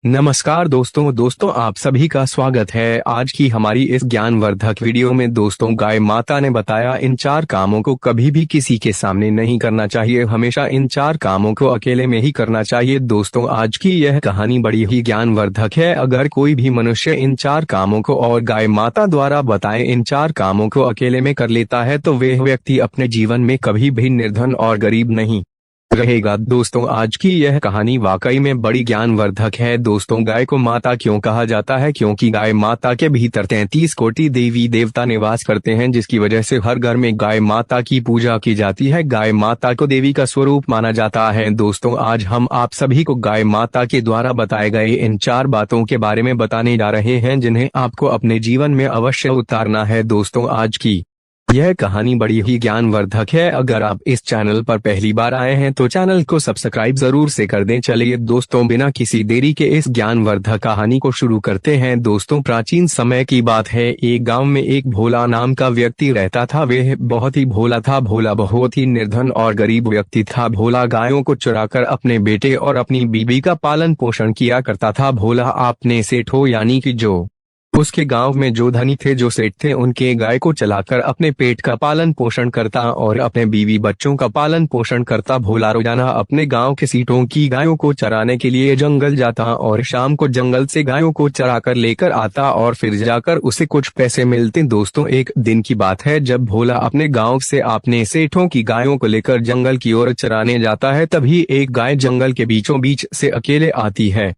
नमस्कार दोस्तों आप सभी का स्वागत है आज की हमारी इस ज्ञानवर्धक वीडियो में। दोस्तों, गाय माता ने बताया इन 4 कामों को कभी भी किसी के सामने नहीं करना चाहिए, हमेशा इन 4 कामों को अकेले में ही करना चाहिए। दोस्तों, आज की यह कहानी बड़ी ही ज्ञानवर्धक है। अगर कोई भी मनुष्य इन 4 कामों को और गाय माता द्वारा बताए इन 4 कामों को अकेले में कर लेता है तो वह व्यक्ति अपने जीवन में कभी भी निर्धन और गरीब नहीं रहेगा। दोस्तों, आज की यह कहानी वाकई में बड़ी ज्ञानवर्धक है। दोस्तों, गाय को माता क्यों कहा जाता है? क्योंकि गाय माता के भीतर 33 कोटि देवी देवता निवास करते हैं, जिसकी वजह से हर घर में गाय माता की पूजा की जाती है। गाय माता को देवी का स्वरूप माना जाता है। दोस्तों, आज हम आप सभी को गाय माता के द्वारा बताए गए इन 4 बातों के बारे में बताने जा रहे हैं, जिन्हें आपको अपने जीवन में अवश्य उतारना है। दोस्तों, आज की यह कहानी बड़ी ही ज्ञानवर्धक है। अगर आप इस चैनल पर पहली बार आए हैं तो चैनल को सब्सक्राइब जरूर से कर दें। चलिए दोस्तों, बिना किसी देरी के इस ज्ञानवर्धक कहानी को शुरू करते हैं। दोस्तों, प्राचीन समय की बात है। एक गांव में एक भोला नाम का व्यक्ति रहता था। वह बहुत ही भोला था। भोला बहुत ही निर्धन और गरीब व्यक्ति था। भोला गायों को चुराकर अपने बेटे और अपनी बीबी का पालन पोषण किया करता था। भोला अपने सेठों यानी कि जो उसके गांव में जो धनी थे, जो सेठ थे, उनके गाय को चलाकर अपने पेट का पालन पोषण करता और अपने बीवी बच्चों का पालन पोषण करता। भोला रोजाना अपने गांव के सेठों की गायों को चराने के लिए जंगल जाता और शाम को जंगल से गायों को चराकर लेकर आता और फिर जाकर उसे कुछ पैसे मिलते। दोस्तों, एक दिन की बात है, जब भोला अपने गाँव से अपने सेठों की गायों को लेकर जंगल की ओर चराने जाता है, तभी एक गाय जंगल के बीचों बीच से अकेले आती है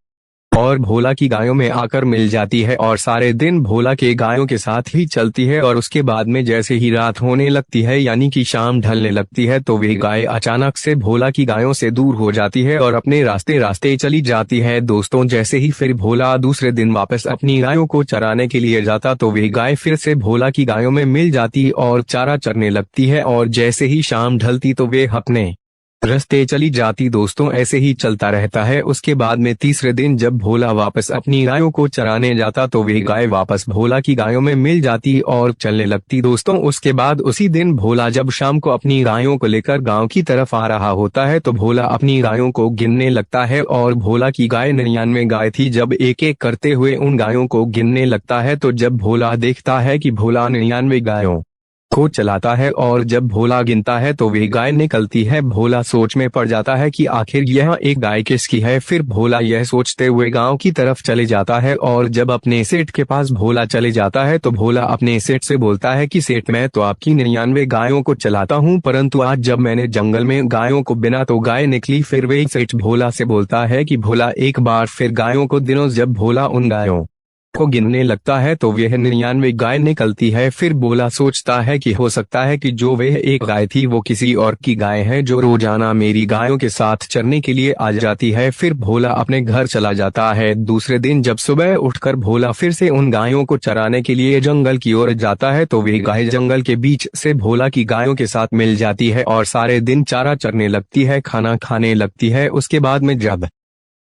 और भोला की गायों में आकर मिल जाती है और सारे दिन भोला के गायों के साथ ही चलती है। और उसके बाद में जैसे ही रात होने लगती है यानी कि शाम ढलने लगती है तो वे गाय अचानक से भोला की गायों से दूर हो जाती है और अपने रास्ते रास्ते चली जाती है। दोस्तों, जैसे ही फिर भोला दूसरे दिन वापस अपनी गायों को चराने के लिए जाता तो वे गाय फिर से भोला की गायों में मिल जाती और चारा चरने लगती है और जैसे ही शाम ढलती तो वे अपने रास्ते चली जाती। दोस्तों, ऐसे ही चलता रहता है। उसके बाद में तीसरे दिन जब भोला वापस अपनी गायों को चराने जाता तो वे गाय वापस भोला की गायों में मिल जाती और चलने लगती। दोस्तों, उसके बाद उसी दिन भोला जब शाम को अपनी गायों को लेकर गांव की तरफ आ रहा होता है तो भोला अपनी गायों को गिनने लगता है और भोला की गाय 99 गाय थी। जब एक एक करते हुए उन गायों को गिनने लगता है तो जब भोला देखता है कि भोला 99 गायों को चलाता है और जब भोला गिनता है तो वे गाय निकलती है। भोला सोच में पड़ जाता है कि आखिर यह एक गाय किसकी है। फिर भोला यह सोचते हुए गांव की तरफ चले जाता है और जब अपने सेठ के पास भोला चले जाता है तो भोला अपने सेठ से बोलता है कि सेठ, मैं तो आपकी 99 गायों को चलाता हूं, परंतु आज जब मैंने जंगल में गायों को बिना तो गाय निकली। फिर वे सेठ भोला से बोलता है कि भोला एक बार फिर गायों को दिनों। जब भोला उन गायों को गिनने लगता है तो वह 99 गाय निकलती है। फिर भोला सोचता है कि हो सकता है कि जो वह एक गाय थी वो किसी और की गाय है जो रोजाना मेरी गायों के साथ चरने के लिए आ जाती है। फिर भोला अपने घर चला जाता है। दूसरे दिन जब सुबह उठकर भोला फिर से उन गायों को चराने के लिए जंगल की ओर जाता है तो वे गाय जंगल के बीच से भोला की गायों के साथ मिल जाती है और सारे दिन चारा चरने लगती है, खाना खाने लगती है। उसके बाद में जब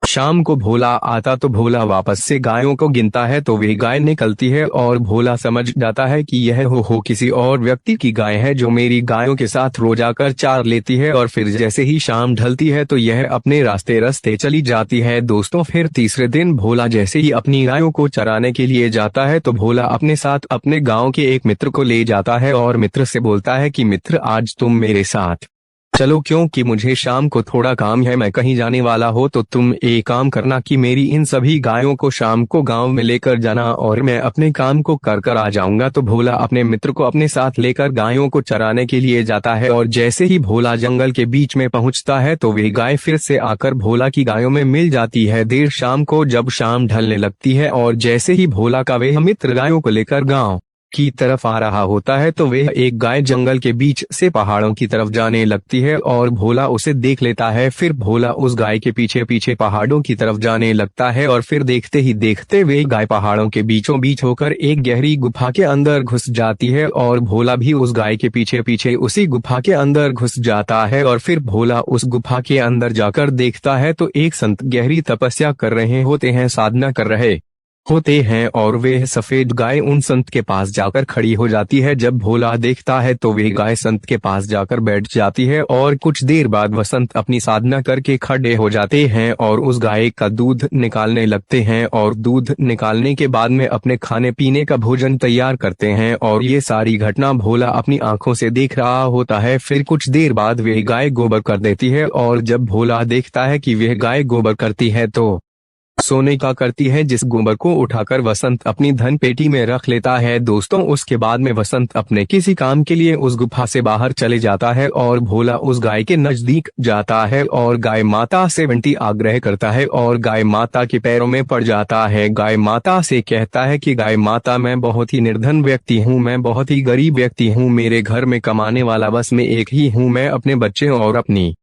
शाम को भोला आता तो भोला वापस से गायों को गिनता है तो वे गाय निकलती है और भोला समझ जाता है कि यह हो किसी और व्यक्ति की गाय है जो मेरी गायों के साथ रोज आकर चार लेती है। और फिर जैसे ही शाम ढलती है तो यह अपने रास्ते रास्ते चली जाती है। दोस्तों, फिर तीसरे दिन भोला जैसे ही अपनी गायों को चराने के लिए जाता है तो भोला अपने साथ अपने गाँव के एक मित्र को ले जाता है और मित्र से बोलता है कि मित्र, आज तुम मेरे साथ चलो, क्योंकि मुझे शाम को थोड़ा काम है, मैं कहीं जाने वाला हो। तो तुम एक काम करना कि मेरी इन सभी गायों को शाम को गांव में लेकर जाना और मैं अपने काम को कर आ जाऊंगा। तो भोला अपने मित्र को अपने साथ लेकर गायों को चराने के लिए जाता है और जैसे ही भोला जंगल के बीच में पहुंचता है तो वे गाय फिर से आकर भोला की गायों में मिल जाती है। देर शाम को जब शाम ढलने लगती है और जैसे ही भोला का वह मित्र गायों को लेकर गाँव की तरफ आ रहा होता है तो वह एक गाय जंगल के बीच से पहाड़ों की तरफ जाने लगती है और भोला उसे देख लेता है। फिर भोला उस गाय के पीछे पीछे पहाड़ों की तरफ जाने लगता है और फिर देखते ही देखते वे गाय पहाड़ों के बीचों बीच होकर एक गहरी गुफा के अंदर घुस जाती है और भोला भी उस गाय के पीछे पीछे उसी गुफा के अंदर घुस जाता है। और फिर भोला उस गुफा के अंदर जाकर देखता है तो एक संत गहरी तपस्या कर रहे होते हैं, साधना कर रहे होते हैं और वह सफेद गाय उन संत के पास जाकर खड़ी हो जाती है। जब भोला देखता है तो वह गाय संत के पास जाकर बैठ जाती है और कुछ देर बाद वसंत अपनी साधना करके खड़े हो जाते हैं और उस गाय का दूध निकालने लगते हैं और दूध निकालने के बाद में अपने खाने पीने का भोजन तैयार करते हैं और ये सारी घटना भोला अपनी आंखों से देख रहा होता है। फिर कुछ देर बाद वह गाय गोबर कर देती है और जब भोला देखता है कि वह गाय गोबर करती है तो सोने का करती है, जिस गोबर को उठाकर वसंत अपनी धन पेटी में रख लेता है। दोस्तों उसके बाद में वसंत अपने किसी काम के लिए उस गुफा से बाहर चले जाता है और भोला उस गाय के नजदीक जाता है और गाय माता से विनती आग्रह करता है और गाय माता के पैरों में पड़ जाता है। गाय माता से कहता है कि गाय माता, मैं बहुत ही निर्धन व्यक्ति हूँ, मैं बहुत ही गरीब व्यक्ति हूँ, मेरे घर में कमाने वाला बस मैं एक ही हूँ, मैं अपने बच्चे और अपनी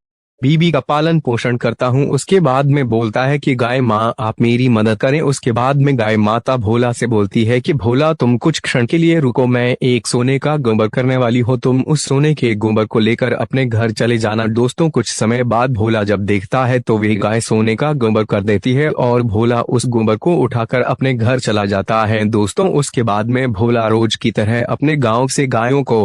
बीबी का पालन पोषण करता हूँ। उसके बाद में बोलता है कि गाय माँ आप मेरी मदद करें। उसके बाद में गाय माता भोला से बोलती है कि भोला तुम कुछ क्षण के लिए रुको, मैं एक सोने का गोबर करने वाली हूँ, तुम उस सोने के गोबर को लेकर अपने घर चले जाना। दोस्तों कुछ समय बाद भोला जब देखता है तो वह गाय सोने का गोबर कर देती है और भोला उस गोबर को उठाकर अपने घर चला जाता है। दोस्तों उसके बाद में भोला रोज की तरह अपने गाँव से गायों को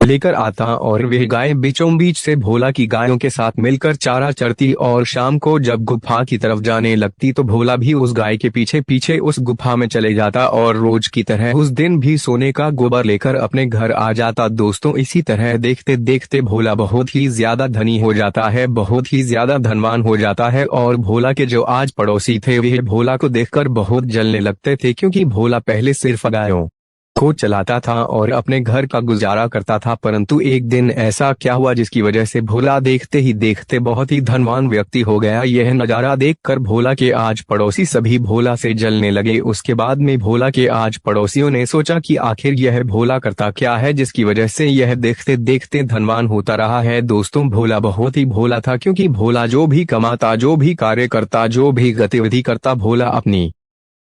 लेकर आता और वह गाय बीचों बीच से भोला की गायों के साथ मिलकर चारा चरती और शाम को जब गुफा की तरफ जाने लगती तो भोला भी उस गाय के पीछे पीछे उस गुफा में चले जाता और रोज की तरह उस दिन भी सोने का गोबर लेकर अपने घर आ जाता। दोस्तों इसी तरह देखते देखते भोला बहुत ही ज्यादा धनी हो जाता है, बहुत ही ज्यादा धनवान हो जाता है और भोला के जो आज पड़ोसी थे वह भोला को देखकर बहुत जलने लगते थे, क्योंकि भोला पहले सिर्फ गायों को चलाता था और अपने घर का गुजारा करता था। परंतु एक दिन ऐसा क्या हुआ जिसकी वजह से भोला देखते ही देखते बहुत ही धनवान व्यक्ति हो गया। यह नजारा देखकर भोला के आज पड़ोसी सभी भोला से जलने लगे। उसके बाद में भोला के आज पड़ोसियों ने सोचा कि आखिर यह भोला करता क्या है जिसकी वजह से यह देखते देखते धनवान होता रहा है। दोस्तों भोला बहुत ही भोला था, क्योंकि भोला जो भी कमाता, जो भी कार्य करता, जो भी गतिविधि करता, भोला अपनी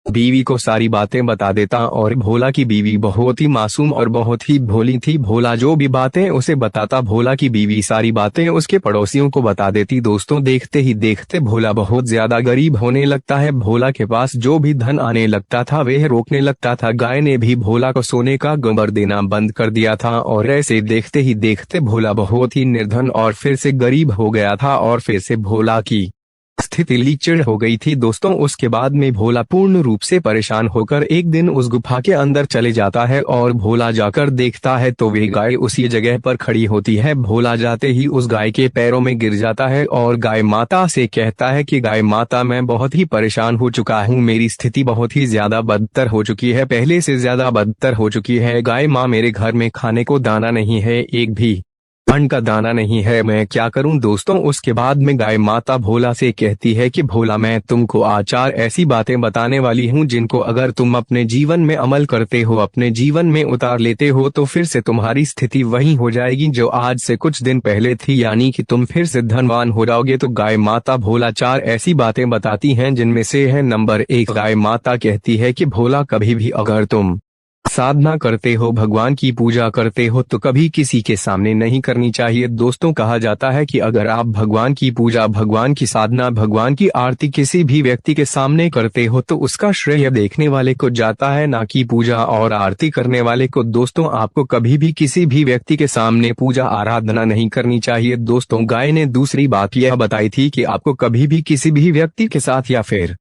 बीवी को सारी बातें बता देता और भोला की बीवी बहुत ही मासूम और बहुत ही भोली थी। भोला जो भी बातें उसे बताता, भोला की बीवी सारी बातें उसके पड़ोसियों को बता देती। दोस्तों देखते ही देखते भोला बहुत ज्यादा गरीब होने लगता है। भोला के पास जो भी धन आने लगता था वह रोकने लगता था। गाय ने भी भोला को सोने का गोबर देना बंद कर दिया था और ऐसे देखते ही देखते भोला बहुत ही निर्धन और फिर से गरीब हो गया था और फिर से भोला की स्थिति लीचड़ हो गई थी। दोस्तों उसके बाद में भोला पूर्ण रूप से परेशान होकर एक दिन उस गुफा के अंदर चले जाता है और भोला जाकर देखता है तो वह गाय उसी जगह पर खड़ी होती है। भोला जाते ही उस गाय के पैरों में गिर जाता है और गाय माता से कहता है कि गाय माता, मैं बहुत ही परेशान हो चुका हूँ, मेरी स्थिति बहुत ही ज्यादा बदतर हो चुकी है, पहले से ज्यादा बदतर हो चुकी है। गाय माँ, मेरे घर में खाने को दाना नहीं है, एक भी अन्न का दाना नहीं है, मैं क्या करूं। दोस्तों उसके बाद में गाय माता भोला से कहती है कि भोला, मैं तुमको आज 4 ऐसी बातें बताने वाली हूं जिनको अगर तुम अपने जीवन में अमल करते हो, अपने जीवन में उतार लेते हो तो फिर से तुम्हारी स्थिति वही हो जाएगी जो आज से कुछ दिन पहले थी, यानी कि तुम फिर से धनवान हो जाओगे। तो गाय माता भोला 4 ऐसी बातें बताती हैं जिनमें से है नंबर 1, गाय माता कहती है कि भोला, कभी भी अगर तुम साधना करते हो, भगवान की पूजा करते हो तो कभी किसी के सामने नहीं करनी चाहिए। दोस्तों कहा जाता है कि अगर आप भगवान की पूजा, भगवान की साधना, भगवान की आरती किसी भी व्यक्ति के सामने करते हो तो उसका श्रेय देखने वाले को जाता है, ना कि पूजा और आरती करने वाले को। दोस्तों आपको कभी भी किसी भी व्यक्ति के सामने पूजा आराधना नहीं करनी चाहिए। दोस्तों गाय ने दूसरी बात यह बताई थी कि आपको कभी भी किसी भी व्यक्ति के साथ या फिर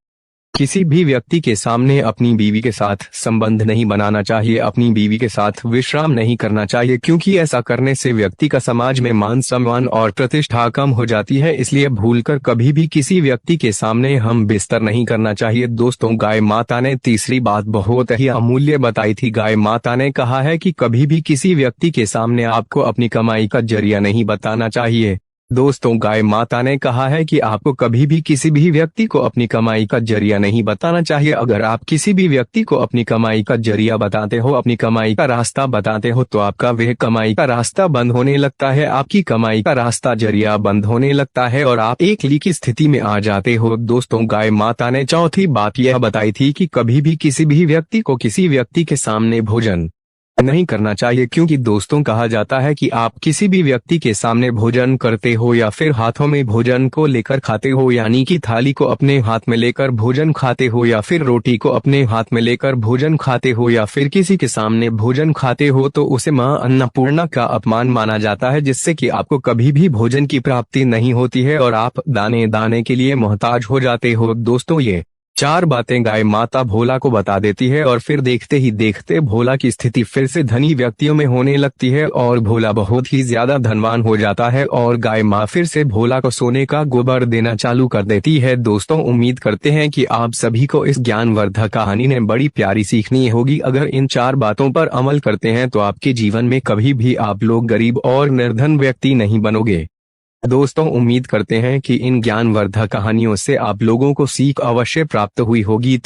किसी भी व्यक्ति के सामने अपनी बीवी के साथ संबंध नहीं बनाना चाहिए, अपनी बीवी के साथ विश्राम नहीं करना चाहिए, क्योंकि ऐसा करने से व्यक्ति का समाज में मान सम्मान और प्रतिष्ठा कम हो जाती है। इसलिए भूलकर कभी भी किसी व्यक्ति के सामने हम बिस्तर नहीं करना चाहिए। दोस्तों गाय माता ने तीसरी बात बहुत ही अमूल्य बताई थी। गाय माता ने कहा है कि कभी भी किसी व्यक्ति के सामने आपको अपनी कमाई का जरिया नहीं बताना चाहिए। दोस्तों गाय माता ने कहा है कि आपको कभी भी किसी भी व्यक्ति को अपनी कमाई का जरिया नहीं बताना चाहिए। अगर आप किसी भी व्यक्ति को अपनी कमाई का जरिया बताते हो, अपनी कमाई का रास्ता बताते हो तो आपका वह कमाई का रास्ता बंद होने लगता है, आपकी कमाई का रास्ता जरिया बंद होने लगता है और आप एकली की स्थिति में आ जाते हो। दोस्तों गाय माता ने चौथी बात यह बताई थी कि कभी भी किसी भी व्यक्ति को किसी व्यक्ति के सामने भोजन नहीं करना चाहिए, क्योंकि दोस्तों कहा जाता है कि आप किसी भी व्यक्ति के सामने भोजन करते हो या फिर हाथों में भोजन को लेकर खाते हो, यानी कि थाली को अपने हाथ में लेकर भोजन खाते हो या फिर रोटी को अपने हाथ में लेकर भोजन खाते हो या फिर किसी के सामने भोजन खाते हो, तो उसे मां अन्नपूर्णा का अपमान माना जाता है, जिससे कि आपको कभी भी भोजन की प्राप्ति नहीं होती है और आप दाने दाने के लिए मोहताज हो जाते हो। दोस्तों, ये 4 बातें गाय माता भोला को बता देती है और फिर देखते ही देखते भोला की स्थिति फिर से धनी व्यक्तियों में होने लगती है और भोला बहुत ही ज्यादा धनवान हो जाता है और गाय माँ फिर से भोला को सोने का गोबर देना चालू कर देती है। दोस्तों, उम्मीद करते हैं कि आप सभी को इस ज्ञानवर्धक कहानी ने बड़ी प्यारी सीखनी होगी। अगर इन 4 बातों पर अमल करते हैं तो आपके जीवन में कभी भी आप लोग गरीब और निर्धन व्यक्ति नहीं बनोगे। दोस्तों, उम्मीद करते हैं कि इन ज्ञानवर्धक कहानियों से आप लोगों को सीख अवश्य प्राप्त हुई होगी।